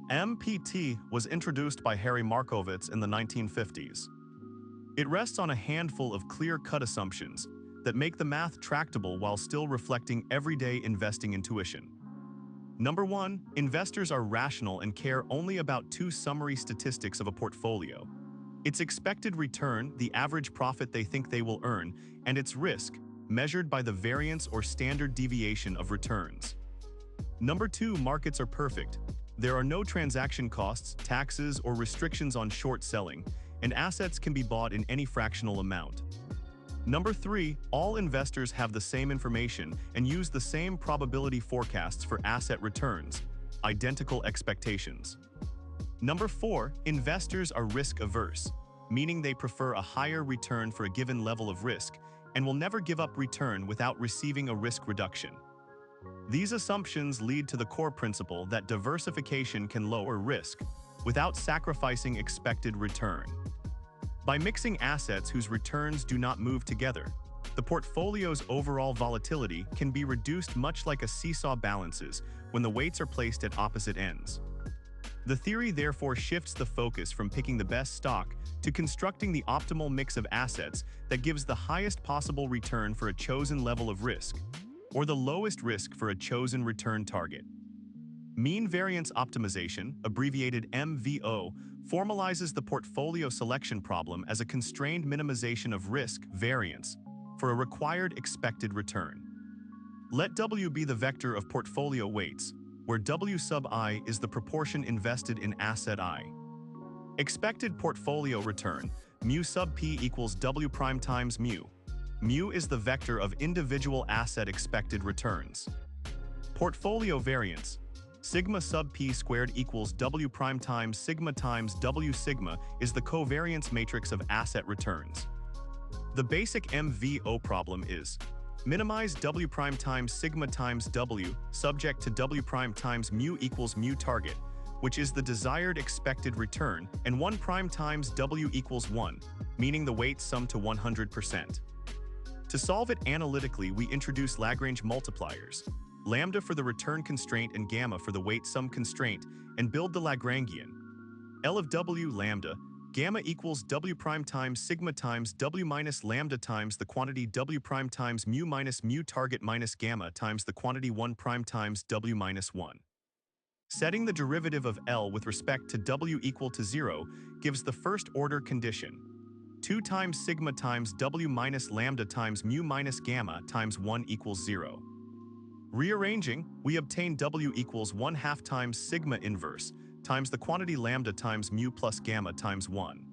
MPT was introduced by Harry Markowitz in the 1950s. It rests on a handful of clear-cut assumptions that make the math tractable while still reflecting everyday investing intuition. Number 1, investors are rational and care only about two summary statistics of a portfolio: its expected return, the average profit they think they will earn, and its risk, measured by the variance or standard deviation of returns. Number 2, markets are perfect. There are no transaction costs, taxes, or restrictions on short selling, and assets can be bought in any fractional amount. Number 3, all investors have the same information and use the same probability forecasts for asset returns, identical expectations. Number 4, investors are risk-averse, meaning they prefer a higher return for a given level of risk and will never give up return without receiving a risk reduction. These assumptions lead to the core principle that diversification can lower risk without sacrificing expected return. By mixing assets whose returns do not move together, the portfolio's overall volatility can be reduced much like a seesaw balances when the weights are placed at opposite ends. The theory therefore shifts the focus from picking the best stock to constructing the optimal mix of assets that gives the highest possible return for a chosen level of risk, or the lowest risk for a chosen return target. Mean variance optimization, abbreviated MVO, formalizes the portfolio selection problem as a constrained minimization of risk variance for a required expected return. Let W be the vector of portfolio weights, where W sub I is the proportion invested in asset I. Expected portfolio return, mu sub P equals W prime times mu. Mu is the vector of individual asset expected returns. Portfolio variance, sigma sub P squared equals W prime times W sigma, is the covariance matrix of asset returns. The basic MVO problem is: minimize W prime times W subject to W prime times mu equals mu target, which is the desired expected return, and 1 prime times W equals 1, meaning the weights sum to 100%. To solve it analytically, we introduce Lagrange multipliers, lambda for the return constraint and gamma for the weight sum constraint, and build the Lagrangian. L of W lambda, gamma equals W prime times W minus lambda times the quantity W prime times mu target minus gamma times the quantity 1 prime times W minus 1. Setting the derivative of L with respect to W equal to 0 gives the first order condition: 2 times sigma times W minus lambda times mu minus gamma times 1 equals 0. Rearranging, we obtain W equals 1/2 times sigma inverse times the quantity lambda times mu plus gamma times 1.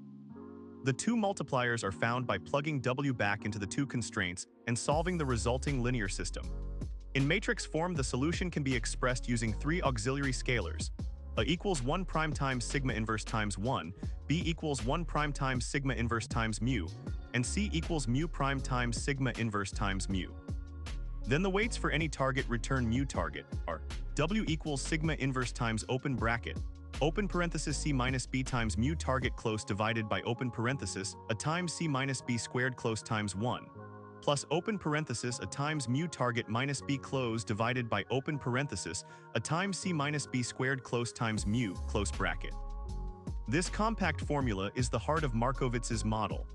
The two multipliers are found by plugging W back into the two constraints and solving the resulting linear system. In matrix form, the solution can be expressed using three auxiliary scalars: A equals 1 prime times sigma inverse times 1, B equals 1 prime times sigma inverse times mu, and C equals mu prime times sigma inverse times mu. Then the weights for any target return mu target are W equals sigma inverse times open bracket, open parenthesis C minus B times mu target close divided by open parenthesis a times C minus B squared close times 1, plus open parenthesis a times mu target minus B close divided by open parenthesis a times C minus B squared close times mu close bracket. This compact formula is the heart of Markowitz's model.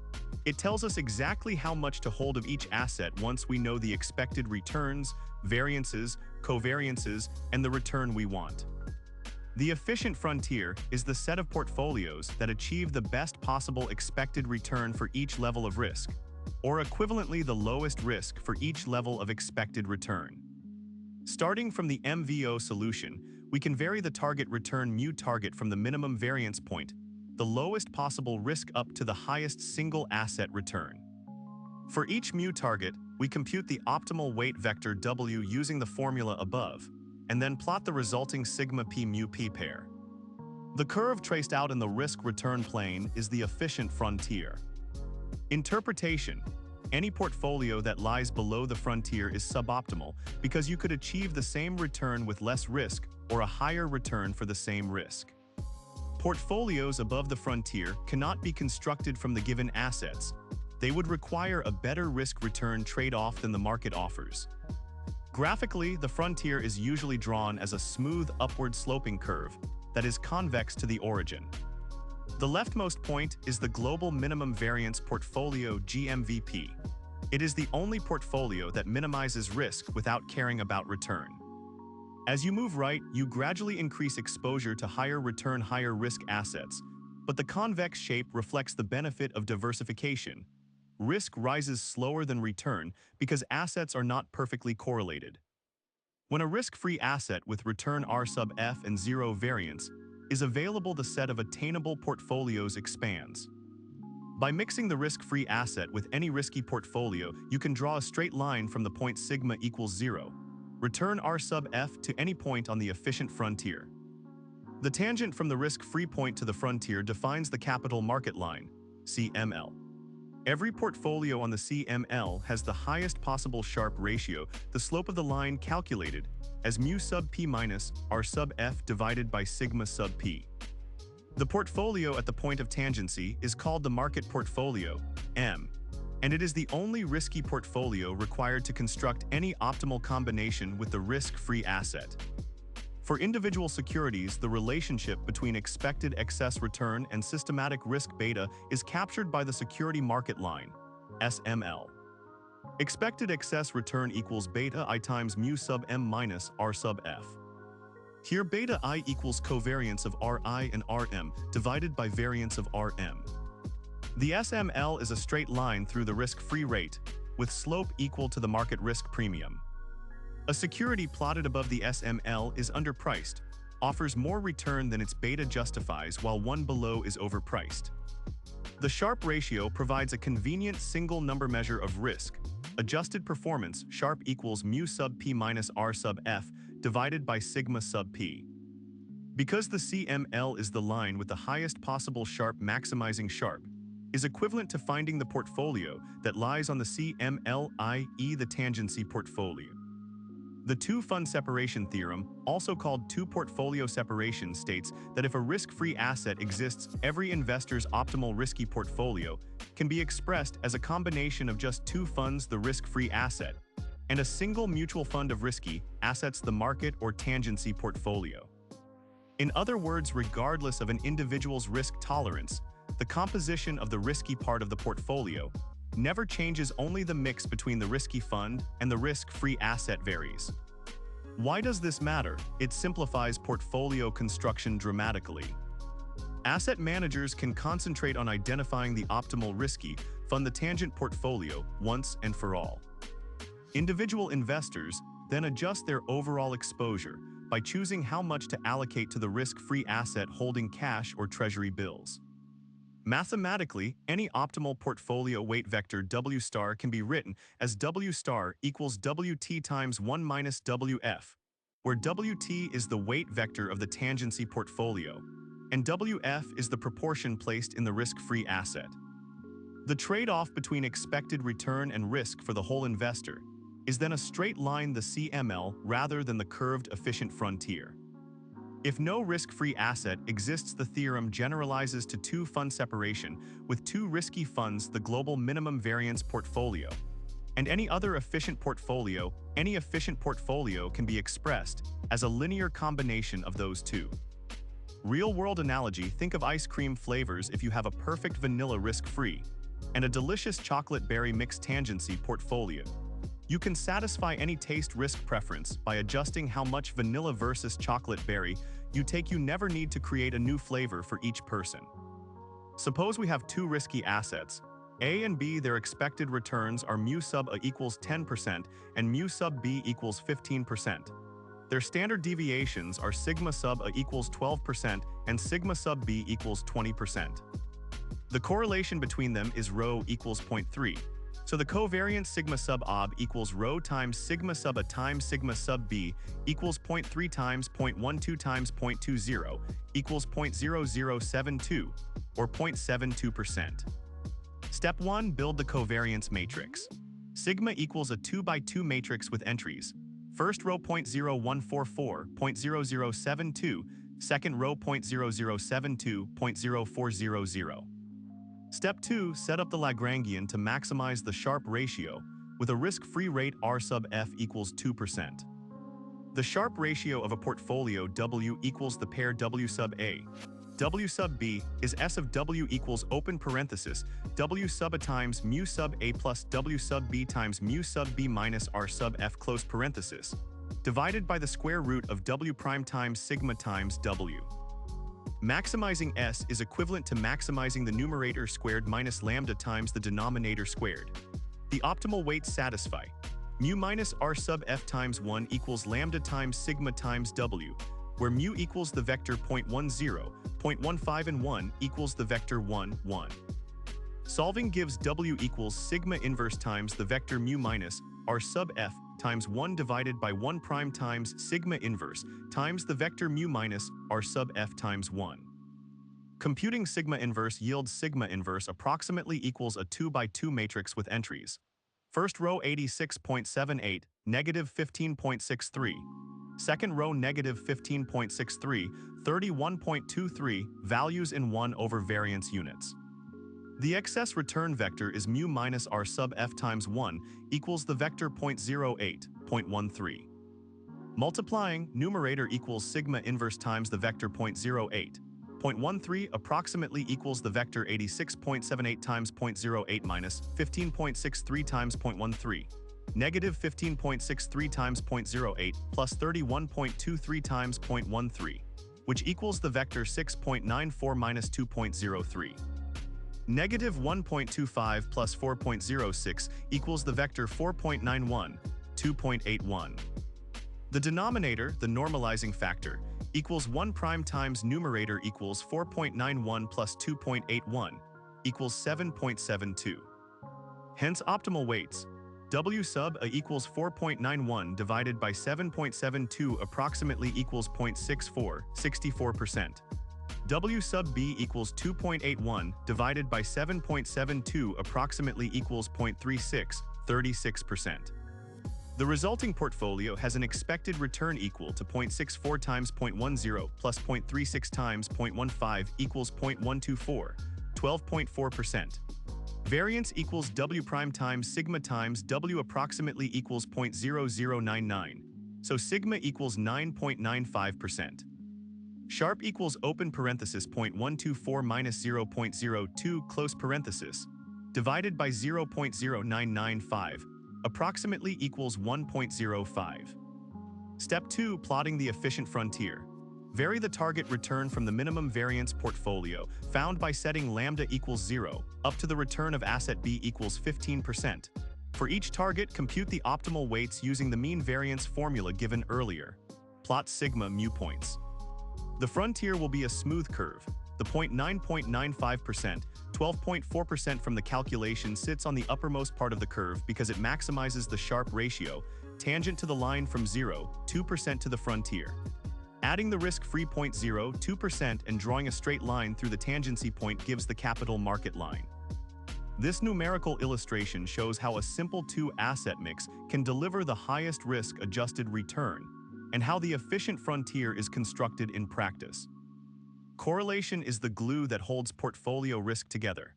It tells us exactly how much to hold of each asset once we know the expected returns, variances, covariances, and the return we want. The efficient frontier is the set of portfolios that achieve the best possible expected return for each level of risk, or equivalently the lowest risk for each level of expected return. Starting from the MVO solution, we can vary the target return mu target from the minimum variance point, the lowest possible risk, up to the highest single asset return. For each mu target, we compute the optimal weight vector W using the formula above, and then plot the resulting sigma p mu p pair. The curve traced out in the risk-return plane is the efficient frontier. Interpretation: any portfolio that lies below the frontier is suboptimal because you could achieve the same return with less risk or a higher return for the same risk. Portfolios above the frontier cannot be constructed from the given assets. They would require a better risk-return trade-off than the market offers. Graphically, the frontier is usually drawn as a smooth upward sloping curve, that is convex to the origin. The leftmost point is the Global Minimum Variance Portfolio (GMVP). It is the only portfolio that minimizes risk without caring about return. As you move right, you gradually increase exposure to higher return, higher risk assets, but the convex shape reflects the benefit of diversification. Risk rises slower than return because assets are not perfectly correlated. When a risk-free asset with return R sub F and zero variance is available, the set of attainable portfolios expands. By mixing the risk-free asset with any risky portfolio, you can draw a straight line from the point sigma equals 0. Return R sub F to any point on the efficient frontier. The tangent from the risk-free point to the frontier defines the capital market line, CML. Every portfolio on the CML has the highest possible Sharpe ratio, the slope of the line calculated as mu sub p minus R sub F divided by sigma sub p. The portfolio at the point of tangency is called the market portfolio, M, and it is the only risky portfolio required to construct any optimal combination with the risk-free asset. For individual securities, the relationship between expected excess return and systematic risk beta is captured by the security market line, SML. Expected excess return equals beta I times mu sub m minus R sub F. Here beta I equals covariance of Ri and Rm divided by variance of Rm. The SML is a straight line through the risk-free rate, with slope equal to the market risk premium. A security plotted above the SML is underpriced, offers more return than its beta justifies, while one below is overpriced. The Sharpe ratio provides a convenient single-number measure of risk. Adjusted performance, Sharpe equals mu sub p minus R sub F divided by sigma sub p. Because the CML is the line with the highest possible Sharpe, maximizing Sharpe is equivalent to finding the portfolio that lies on the CML, i.e. the tangency portfolio. The two-fund separation theorem, also called two-portfolio separation, states that if a risk-free asset exists, every investor's optimal risky portfolio can be expressed as a combination of just two funds, the risk-free asset, and a single mutual fund of risky assets, the market or tangency portfolio. In other words, regardless of an individual's risk tolerance, the composition of the risky part of the portfolio never changes, only the mix between the risky fund and the risk-free asset varies. Why does this matter? It simplifies portfolio construction dramatically. Asset managers can concentrate on identifying the optimal risky fund, the tangent portfolio, once and for all. Individual investors then adjust their overall exposure by choosing how much to allocate to the risk-free asset, holding cash or treasury bills. Mathematically, any optimal portfolio weight vector W star can be written as W star equals WT times 1 minus WF, where WT is the weight vector of the tangency portfolio, and WF is the proportion placed in the risk-free asset. The trade-off between expected return and risk for the whole investor is then a straight line, the CML, rather than the curved efficient frontier. If no risk-free asset exists, the theorem generalizes to two-fund separation with two risky funds, the global minimum variance portfolio, and any other efficient portfolio. Any efficient portfolio can be expressed as a linear combination of those two. Real-world analogy: think of ice cream flavors. If you have a perfect vanilla risk-free and a delicious chocolate berry mixed tangency portfolio, you can satisfy any taste risk preference by adjusting how much vanilla versus chocolate berry you take. You never need to create a new flavor for each person. Suppose we have two risky assets, A and B. Their expected returns are mu sub A equals 10% and mu sub B equals 15%. Their standard deviations are sigma sub A equals 12% and sigma sub B equals 20%. The correlation between them is rho equals 0.3. So the covariance sigma sub AB equals rho times sigma sub A times sigma sub B equals 0.3 times 0.12 times 0.20 equals 0.0072, or 0.72%. Step 1. Build the covariance matrix. Sigma equals a 2x2 matrix with entries. First row 0.0144, 0.0072, second row 0.0072, 0.0400. Step 2. Set up the Lagrangian to maximize the Sharpe ratio with a risk-free rate R sub F equals 2%. The Sharpe ratio of a portfolio W equals the pair W sub A. W sub B is S of W equals open parenthesis W sub A times mu sub A plus W sub B times mu sub B minus R sub F close parenthesis, divided by the square root of W prime times sigma times W. Maximizing S is equivalent to maximizing the numerator squared minus lambda times the denominator squared. The optimal weights satisfy. Mu minus R sub F times 1 equals lambda times sigma times W, where mu equals the vector 0.10, 0.15 and 1 equals the vector 1, 1. Solving gives W equals sigma inverse times the vector mu minus R sub F times 1 divided by 1 prime times sigma inverse times the vector mu minus R sub F times 1. Computing sigma inverse yields sigma inverse approximately equals a 2 by 2 matrix with entries. First row 86.78, negative 15.63. Second row negative 15.63, 31.23, values in 1 over variance units. The excess return vector is mu minus R sub F times 1 equals the vector 0.08, 0.13. Multiplying, numerator equals sigma inverse times the vector 0.08, 0.13 approximately equals the vector 86.78 times 0.08 minus 15.63 times 0.13. Negative 15.63 times 0.08 plus 31.23 times 0.13, which equals the vector 6.94 minus 2.03. Negative 1.25 plus 4.06 equals the vector 4.91, 2.81. The denominator, the normalizing factor, equals 1 prime times numerator equals 4.91 plus 2.81 equals 7.72. Hence optimal weights. W sub A equals 4.91 divided by 7.72 approximately equals 0.64, 64%. W sub B equals 2.81 divided by 7.72 approximately equals 0.36, 36%. The resulting portfolio has an expected return equal to 0.64 times 0.10 plus 0.36 times 0.15 equals 0.124, 12.4%. Variance equals W prime times sigma times W approximately equals 0.0099, so sigma equals 9.95%. Sharpe equals open parenthesis 0.124 minus 0.02 close parenthesis, divided by 0.0995, approximately equals 1.05. Step 2. Plotting the efficient frontier. Vary the target return from the minimum variance portfolio, found by setting lambda equals 0, up to the return of asset B equals 15%. For each target, compute the optimal weights using the mean variance formula given earlier. Plot sigma mu points. The frontier will be a smooth curve. The 0.995%, 12.4% from the calculation sits on the uppermost part of the curve because it maximizes the Sharpe ratio, tangent to the line from 0, 2% to the frontier. Adding the risk-free 0.02% and drawing a straight line through the tangency point gives the capital market line. This numerical illustration shows how a simple two-asset mix can deliver the highest risk-adjusted return, and how the efficient frontier is constructed in practice. Correlation is the glue that holds portfolio risk together.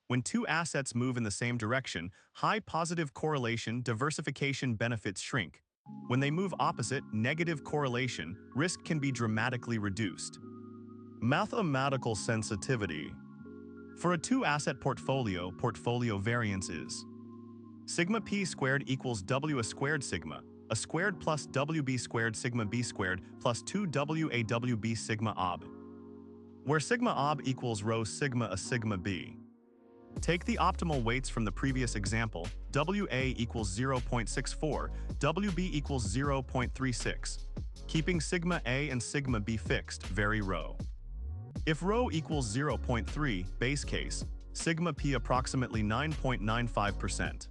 When two assets move in the same direction, high positive correlation diversification benefits shrink. When they move opposite, negative correlation, risk can be dramatically reduced. Mathematical sensitivity. For a two-asset portfolio, portfolio variance is sigma p squared equals w a squared sigma, a squared plus wb squared sigma b squared plus 2wawb sigma ob, where sigma ob equals rho sigma a sigma b. Take the optimal weights from the previous example. WA equals 0.64, WB equals 0.36. Keeping sigma A and sigma B fixed, vary rho. If rho equals 0.3, base case, sigma P approximately 9.95%.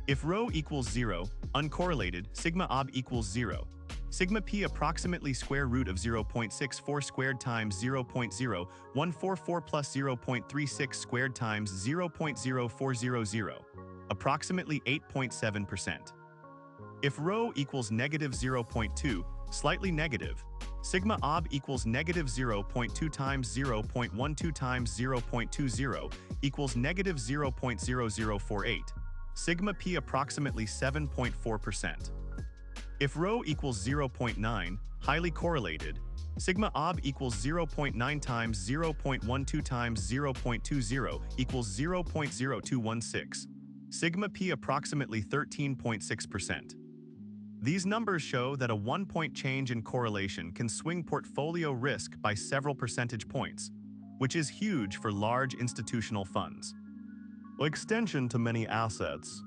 If rho equals 0, uncorrelated, sigma ob equals 0. Sigma p approximately square root of 0.64 squared times 0.0144 plus 0.36 squared times 0.0400, approximately 8.7%. If rho equals negative 0.2, slightly negative, sigma ob equals negative 0.2 times 0.12 times 0.20 equals negative 0.0048. Sigma p approximately 7.4%. If rho equals 0.9, highly correlated, sigma ob equals 0.9 times 0.12 times 0.20 equals 0.0216. Sigma p approximately 13.6%. These numbers show that a 1-point change in correlation can swing portfolio risk by several percentage points, which is huge for large institutional funds. Extension to many assets.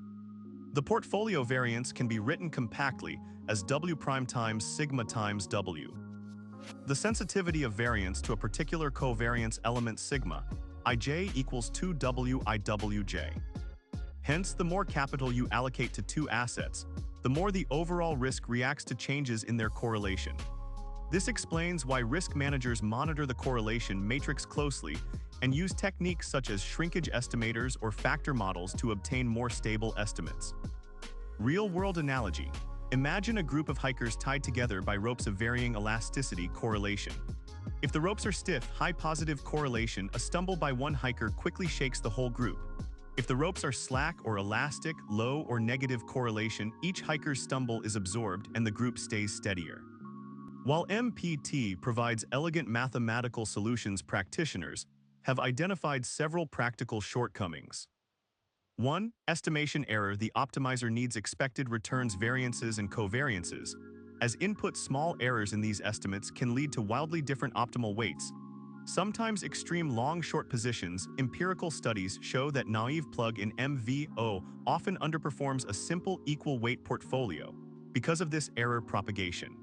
The portfolio variance can be written compactly as W prime times sigma times W. The sensitivity of variance to a particular covariance element sigma, Ij equals 2W IWJ. Hence, the more capital you allocate to two assets, the more the overall risk reacts to changes in their correlation. This explains why risk managers monitor the correlation matrix closely and use techniques such as shrinkage estimators or factor models to obtain more stable estimates. Real-world analogy. Imagine a group of hikers tied together by ropes of varying elasticity correlation. If the ropes are stiff, high positive correlation, a stumble by one hiker quickly shakes the whole group. If the ropes are slack or elastic, low or negative correlation, each hiker's stumble is absorbed and the group stays steadier. While MPT provides elegant mathematical solutions, practitioners have identified several practical shortcomings. 1. Estimation error. The optimizer needs expected returns variances and covariances. As input, small errors in these estimates can lead to wildly different optimal weights. Sometimes extreme long-short positions. Empirical studies show that naive plug-in MVO often underperforms a simple equal weight portfolio because of this error propagation.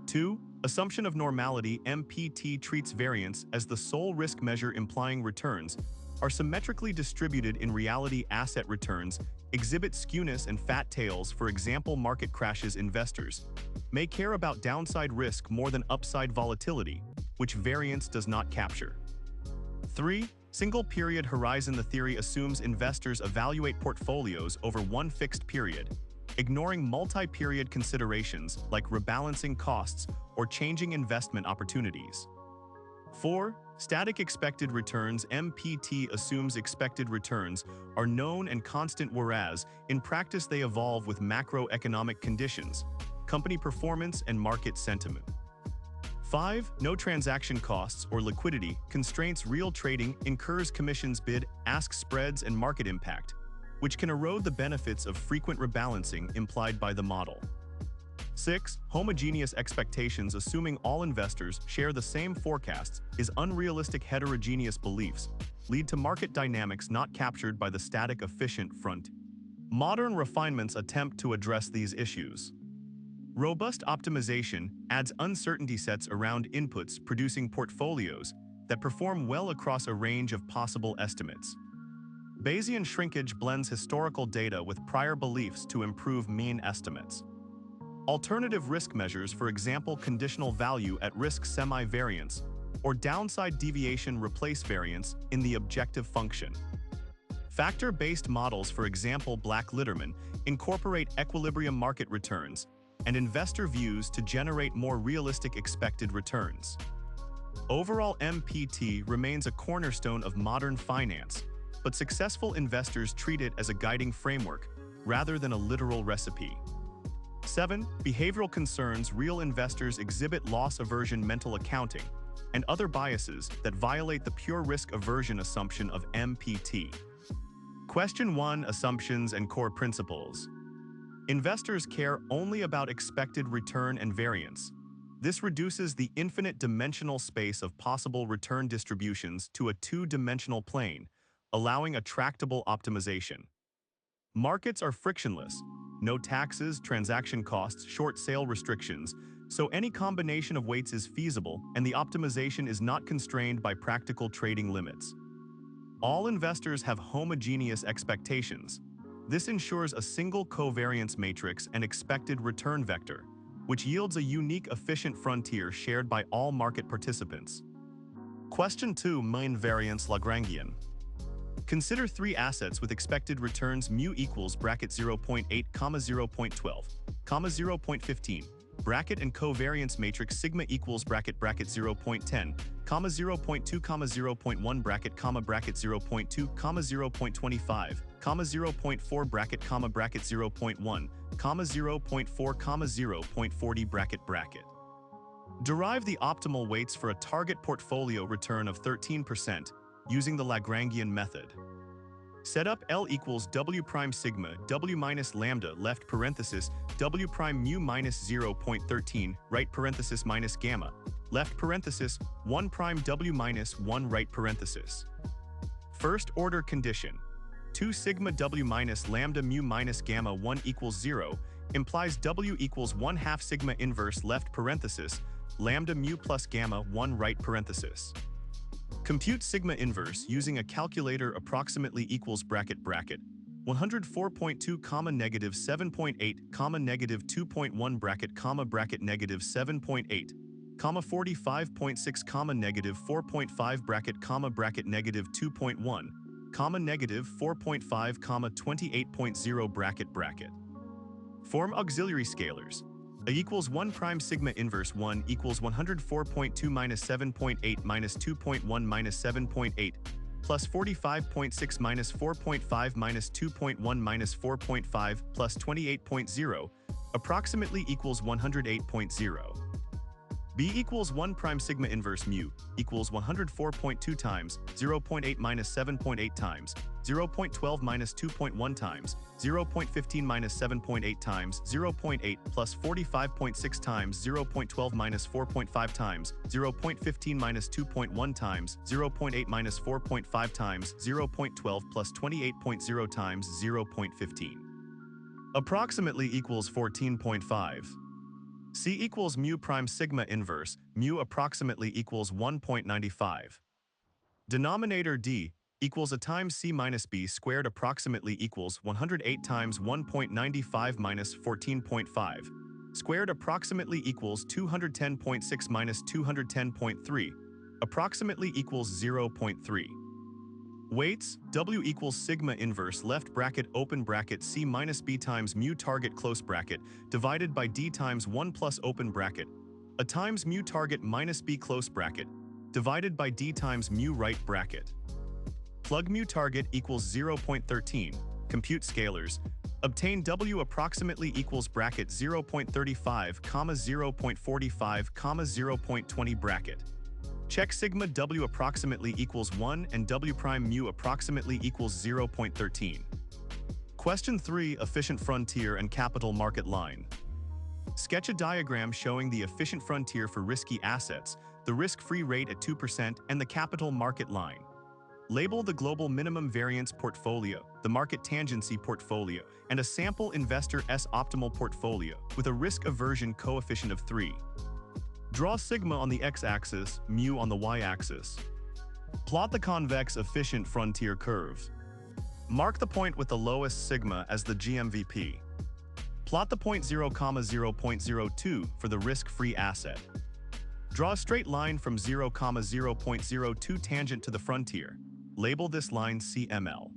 2. Assumption of normality. MPT treats variance as the sole risk measure, implying returns are symmetrically distributed in reality. Asset returns exhibit skewness and fat tails. For example, market crashes. Investors may care about downside risk more than upside volatility, which variance does not capture. 3. Single period horizon. The theory assumes investors evaluate portfolios over one fixed period, ignoring multi-period considerations like rebalancing costs or changing investment opportunities. 4. Static expected returns. MPT assumes expected returns are known and constant, whereas in practice they evolve with macroeconomic conditions, company performance, and market sentiment. 5. No transaction costs or liquidity constraints. Real trading incurs commissions, bid-ask spreads, and market impact, which can erode the benefits of frequent rebalancing implied by the model. 6. Homogeneous expectations. Assuming all investors share the same forecasts is unrealistic. Heterogeneous beliefs lead to market dynamics not captured by the static efficient front. Modern refinements attempt to address these issues. Robust optimization adds uncertainty sets around inputs, producing portfolios that perform well across a range of possible estimates. Bayesian shrinkage blends historical data with prior beliefs to improve mean estimates. Alternative risk measures, for example, conditional value at risk semi-variance or downside deviation, replace variance in the objective function. Factor-based models, for example, Black-Litterman, incorporate equilibrium market returns and investor views to generate more realistic expected returns. Overall, MPT remains a cornerstone of modern finance, but successful investors treat it as a guiding framework rather than a literal recipe. 7. Behavioral concerns. Real investors exhibit loss aversion, mental accounting, and other biases that violate the pure risk aversion assumption of MPT. Question 1. Assumptions and core principles. Investors care only about expected return and variance. This reduces the infinite dimensional space of possible return distributions to a two-dimensional plane, allowing a tractable optimization. Markets are frictionless. No taxes, transaction costs, short sale restrictions, so any combination of weights is feasible and the optimization is not constrained by practical trading limits. All investors have homogeneous expectations. This ensures a single covariance matrix and expected return vector, which yields a unique efficient frontier shared by all market participants. Question 2. Mean variance Lagrangian. Consider three assets with expected returns mu equals bracket 0.8, 0.12, 0.15, bracket and covariance matrix sigma equals bracket 0.10, comma 0.2, comma 0.1 bracket 0.2, comma 0.25, comma 0.4 bracket 0.1, comma 0.4, comma 0.40 bracket. Derive the optimal weights for a target portfolio return of 13% using the Lagrangian method. Set up L equals W prime sigma W minus lambda left parenthesis W prime mu minus 0.13 right parenthesis minus gamma left parenthesis 1 prime W minus 1 right parenthesis. First order condition. 2 sigma W minus lambda mu minus gamma 1 equals 0 implies W equals 1/2 sigma inverse left parenthesis lambda mu plus gamma 1 right parenthesis. Compute sigma inverse using a calculator approximately equals bracket 104.2 comma negative 7.8 comma negative 2.1 bracket 7.8 comma 45.6 comma negative 4.5 bracket negative 2.1 comma negative 4.5 comma 28.0 bracket. Form auxiliary scalars. A equals 1 prime sigma inverse 1 equals 104.2 minus 7.8 minus 2.1 minus 7.8 plus 45.6 minus 4.5 minus 2.1 minus 4.5 plus 28.0 approximately equals 108.0. B equals 1 prime sigma inverse mu equals 104.2 times 0.8 minus 7.8 times 0.12 minus 2.1 times 0.15 minus 7.8 times 0.8 plus 45.6 times 0.12 minus 4.5 times 0.15 minus 2.1 times 0.8 minus 4.5 times 0.12 plus 28.0 times 0.15. Approximately equals 14.5. C equals mu prime sigma inverse, mu approximately equals 1.95. Denominator D equals a times C minus B squared approximately equals 108 times 1.95 minus 14.5. Squared approximately equals 210.6 minus 210.3. Approximately equals 0.3. Weights, W equals sigma inverse left bracket open bracket C minus B times mu target close bracket divided by D times 1 plus open bracket, a times mu target minus B close bracket divided by D times mu right bracket. Plug mu target equals 0.13, compute scalars, obtain W approximately equals bracket 0.35, comma 0.45, comma 0.20 bracket. Check sigma W approximately equals 1 and W prime mu approximately equals 0.13. Question 3. Efficient frontier and capital market line. Sketch a diagram showing the efficient frontier for risky assets, the risk-free rate at 2%, and the capital market line. Label the global minimum variance portfolio, the market tangency portfolio, and a sample investor S optimal portfolio with a risk aversion coefficient of 3. Draw sigma on the x-axis, mu on the y-axis. Plot the convex efficient frontier curve. Mark the point with the lowest sigma as the GMVP. Plot the point 0,0.02 for the risk-free asset. Draw a straight line from 0,0.02 tangent to the frontier. Label this line CML.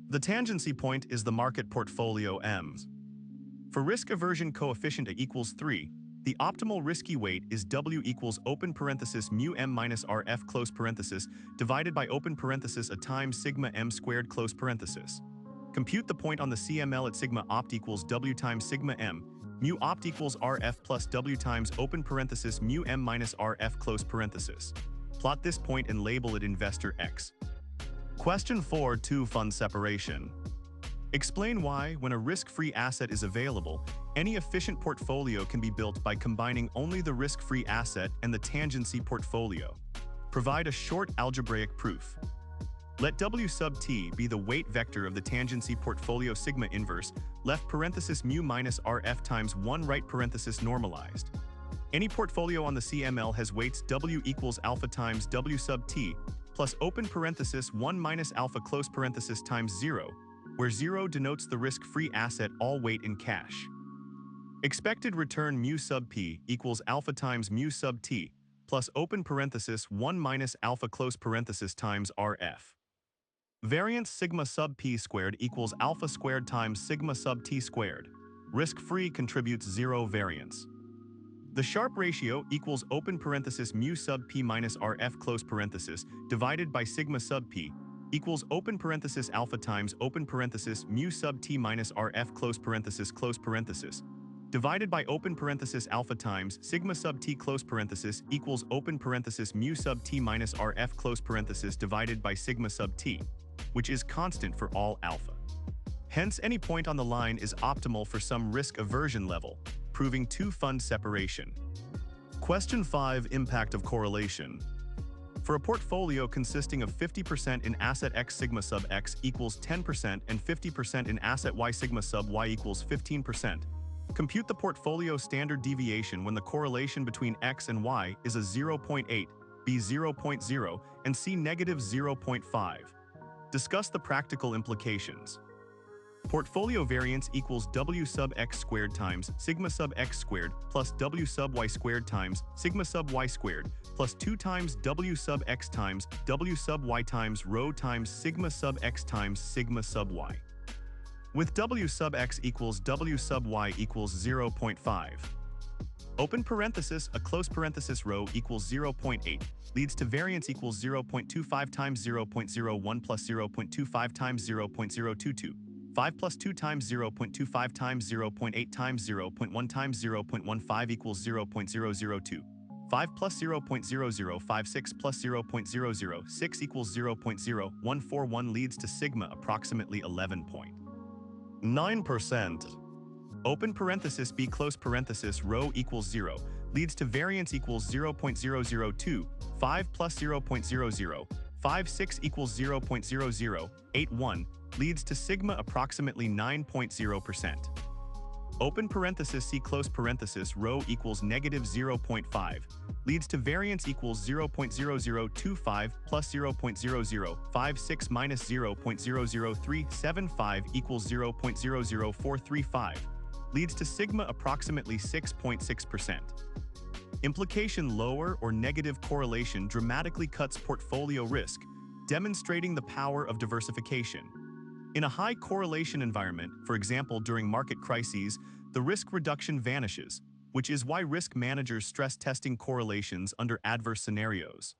The tangency point is the market portfolio M. For risk aversion coefficient A equals 3, the optimal risky weight is W equals open parenthesis mu M minus RF close parenthesis divided by open parenthesis a times sigma M squared close parenthesis. Compute the point on the CML at sigma opt equals W times sigma M, mu opt equals RF plus W times open parenthesis mu M minus RF close parenthesis. Plot this point and label it investor X. Question 4. Fund separation. Explain why, when a risk-free asset is available, any efficient portfolio can be built by combining only the risk-free asset and the tangency portfolio. Provide a short algebraic proof. Let W sub t be the weight vector of the tangency portfolio sigma inverse, left parenthesis mu minus RF times 1 right parenthesis normalized. Any portfolio on the CML has weights W equals alpha times W sub t, plus open parenthesis 1 minus alpha close parenthesis times 0, where 0 denotes the risk-free asset all weight in cash. Expected return mu sub p equals alpha times mu sub t, plus open parenthesis 1 minus alpha close parenthesis times RF. Variance sigma sub p squared equals alpha squared times sigma sub t squared. Risk-free contributes 0 variance. The Sharpe ratio equals open parenthesis mu sub p minus rf close parenthesis divided by sigma sub p equals open parenthesis alpha times open parenthesis mu sub t minus rf close parenthesis divided by open parenthesis alpha times sigma sub t close parenthesis equals open parenthesis mu sub t minus rf close parenthesis divided by sigma sub t, which is constant for all alpha. Hence, any point on the line is optimal for some risk aversion level, proving two-fund separation. Question 5. Impact of correlation. For a portfolio consisting of 50% in asset X sigma sub X equals 10% and 50% in asset Y sigma sub Y equals 15%, compute the portfolio standard deviation when the correlation between X and Y is a 0.8, B 0.0, and C negative 0.5. Discuss the practical implications. Portfolio variance equals W sub X squared times sigma sub X squared plus W sub Y squared times sigma sub Y squared plus 2 times W sub X times W sub Y times rho times sigma sub X times sigma sub Y. With W sub X equals W sub Y equals 0.5. Open parenthesis, a close parenthesis rho equals 0.8, leads to variance equals 0.25 times 0.01 plus 0.25 times 0.022. 5 plus 2 times 0.25 times 0.8 times 0.1 times 0.15 equals 0.002. 5 plus 0.0056 plus 0.006 equals 0.0141 leads to sigma approximately 11.9%. Open parenthesis B close parenthesis rho equals 0 leads to variance equals 0.002. 5 plus 0.0056 equals 0.0081 leads to sigma approximately 9.0%. Open parenthesis C close parenthesis rho equals negative 0.5 leads to variance equals 0.0025 plus 0.0056 minus 0.00375 equals 0.00435 leads to sigma approximately 6.6%. Implication: lower or negative correlation dramatically cuts portfolio risk, demonstrating the power of diversification. In a high correlation environment, for example during market crises, the risk reduction vanishes, which is why risk managers stress testing correlations under adverse scenarios.